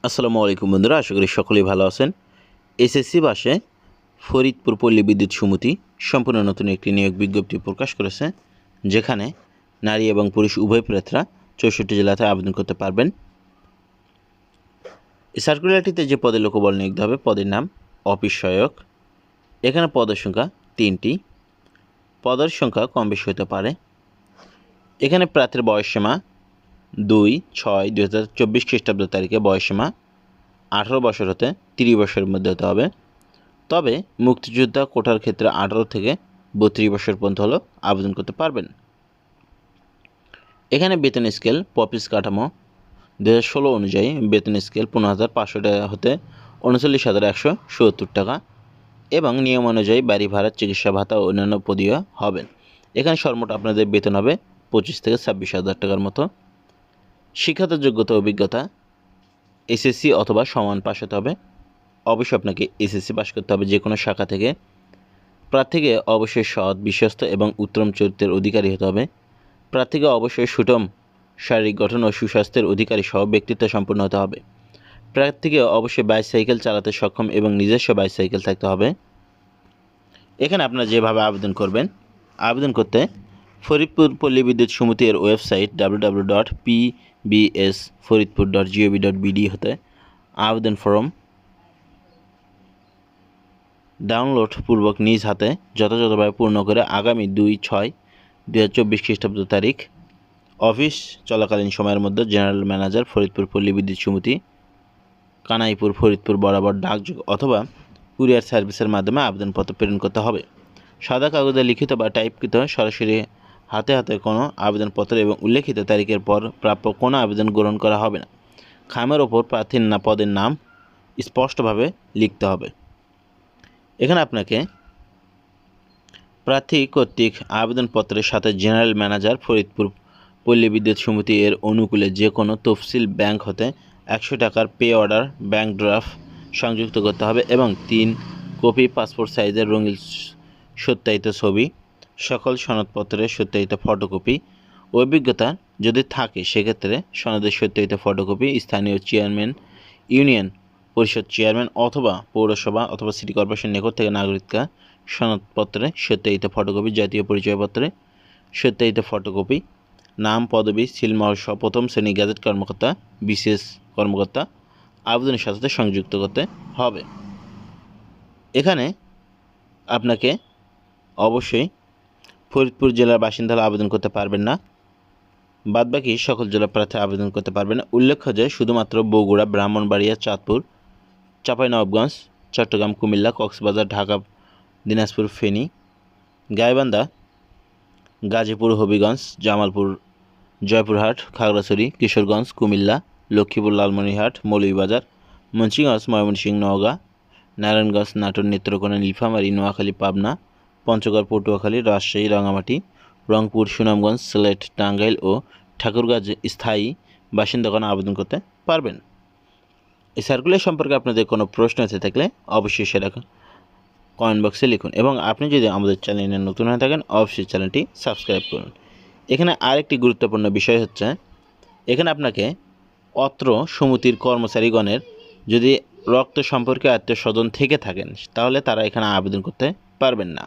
আসসালামু আলাইকুম বন্ধুরা, আশা করি সকলেই ভালো আছেন। এসএসসি বাসে ফরিদপুর পল্লী বিদ্যুৎ সমিতি সম্পূর্ণ নতুন একটি নিয়োগ বিজ্ঞপ্তি প্রকাশ করেছে, যেখানে নারী এবং পুরুষ উভয় প্রার্থীরা 64 জেলাতে আবেদন করতে পারবেন। এই সার্কুলারটিতে যে পদে লোকবল নিয়োগ হবে, পদের নাম অফিস সহায়ক। এখানে পদের সংখ্যা 3টি। পদের সংখ্যা কম বেশি হতে পারে। এখানে প্রার্থীর বয়সসীমা 2/6/2024 খ্রিস্টাব্দ তারিখে বয়সসীমা 18 বছর হতে 30 বছরের মধ্যে হতে হবে। তবে মুক্তিযোদ্ধা কোটার ক্ষেত্রে 18 থেকে 32 বছর পর্যন্ত হলেও আবেদন করতে পারবেন। এখানে বেতন স্কেল পপিস কাঠামো 2016 অনুযায়ী বেতন স্কেল 15,500 টাকা হতে 39,170 টাকা এবং নিয়ম অনুযায়ী বাড়ি ভাড়া, চিকিৎসা ভাতা ও অন্যান্য পদীয় হবেন। এখানে সর্বমোট আপনাদের বেতন হবে 25 থেকে 26,000 টাকার মতো। শিক্ষাগত যোগ্যতা অভিজ্ঞতা এসএসসি অথবা সমান পাশ হতে হবে। অবশ্যই আপনাকে এসএসসি পাস করতে হবে যে কোনো শাখা থেকে। প্রার্থীকে অবশ্যই সৎ, বিশ্বস্ত এবং উত্তম চরিত্রের অধিকারী হতে হবে। প্রার্থীকে অবশ্যই সুষম শারীরিক গঠন ও সুস্বাস্থ্যের অধিকারী সহ ব্যক্তিত্ব সম্পন্ন হতে হবে। প্রার্থীকে অবশ্যই বাইসাইকেল চালাতে সক্ষম এবং নিজস্ব বাইসাইকেল থাকতে হবে। এখানে আপনারা যেভাবে আবেদন করবেন, আবেদন করতে ফরিদপুর পল্লী বিদ্যুৎ সমিতির ওয়েবসাইট www.pbsforidpur.gov.bd হতে আবেদন ফর্ম ডাউনলোড পূর্বক নিজ হাতে যথাযথভাবে পূর্ণ করে আগামী 2/6/2024 খ্রিস্টাব্দ তারিখ অফিস চলাকালীন সময়ের মধ্যে জেনারেল ম্যানেজার ফরিদপুর পল্লী বিদ্যুৎ সমিতি, কানাইপুর, ফরিদপুর বরাবর ডাকযোগে অথবা কুরিয়ার সার্ভিসের মাধ্যমে আবেদনপত্র প্রেরণ করতে হবে। সাদা কাগজে লিখিত বা টাইপকৃত সরাসরি হাতে হাতে কোনো আবেদনপত্র এবং উল্লেখিত তারিখের পর প্রাপ্য কোনো আবেদন গ্রহণ করা হবে না। খামের ওপর প্রার্থীর পদের নাম স্পষ্টভাবে লিখতে হবে। এখানে আপনাকে প্রার্থী কর্তৃক আবেদনপত্রের সাথে জেনারেল ম্যানেজার ফরিদপুর পল্লী বিদ্যুৎ সমিতি এর অনুকূলে যে কোনো তফসিল ব্যাংক হতে 100 টাকার পে অর্ডার ব্যাংক ড্রাফট সংযুক্ত করতে হবে এবং 3 কপি পাসপোর্ট সাইজের রঙিন সত্যায়িত ছবি, সকল সনদপত্রের সত্যায়িত ফটোকপি, অভিজ্ঞতা যদি থাকে সেক্ষেত্রে সনদের সত্যায়িত ফটোকপি, স্থানীয় চেয়ারম্যান, ইউনিয়ন পরিষদ চেয়ারম্যান অথবা পৌরসভা অথবা সিটি কর্পোরেশন নিকট থেকে নাগরিকতা সনদপত্রে সত্যায়িত ফটোকপি, জাতীয় পরিচয়পত্রে সত্যায়িত ফটোকপি, নাম, পদবি, সিলমোহর সহ প্রথম শ্রেণী গ্যাজেট কর্মকর্তা, বিশেষ কর্মকর্তা আবেদনের সাথে সংযুক্ত করতে হবে। এখানে আপনাকে অবশ্যই ফরিদপুর জেলার বাসিন্দারা আবেদন করতে পারবেন না, বাদবাকি সকল জেলা প্রার্থী আবেদন করতে পারবেন না। উল্লেখ্য যে শুধুমাত্র বগুড়া, ব্রাহ্মণবাড়িয়া, চাঁদপুর, চাঁপাইনবাবগঞ্জ, চট্টগ্রাম, কুমিল্লা, কক্সবাজার, ঢাকা, দিনাজপুর, ফেনী, গাইবান্ধা, গাজীপুর, হবিগঞ্জ, জামালপুর, জয়পুরহাট, খাগড়াছড়ি, কিশোরগঞ্জ, কুমিল্লা, লক্ষ্মীপুর, লালমনিরহাট, মৌলভীবাজার, মুন্সিগঞ্জ, ময়মনসিংহ, নওগাঁ, নারায়ণগঞ্জ, নাটোর, নেত্রকোনা, নীলফামারী, নোয়াখালী, পাবনা, পঞ্চগড়, পটুয়াখালী, রাজশাহী, রাঙামাটি, রংপুর, সুনামগঞ্জ, সিলেট, টাঙ্গাইল ও ঠাকুরগাঁও স্থায়ী বাসিন্দাগণ আবেদন করতে পারবেন। এই সার্কুলার সম্পর্কে আপনাদের কোনো প্রশ্ন এসে থাকলে অবশ্যই সেটা কমেন্ট বক্সে লিখুন এবং আপনি যদি আমাদের চ্যানেলে নতুন হয়ে থাকেন অবশ্যই চ্যানেলটি সাবস্ক্রাইব করুন। এখানে আরেকটি গুরুত্বপূর্ণ বিষয় হচ্ছে, এখানে আপনাকে অত্র সমিতির কর্মচারীগণের যদি রক্ত সম্পর্কে আত্মীয় স্বজন থেকে থাকেন তাহলে তারা এখানে আবেদন করতে পারবেন না।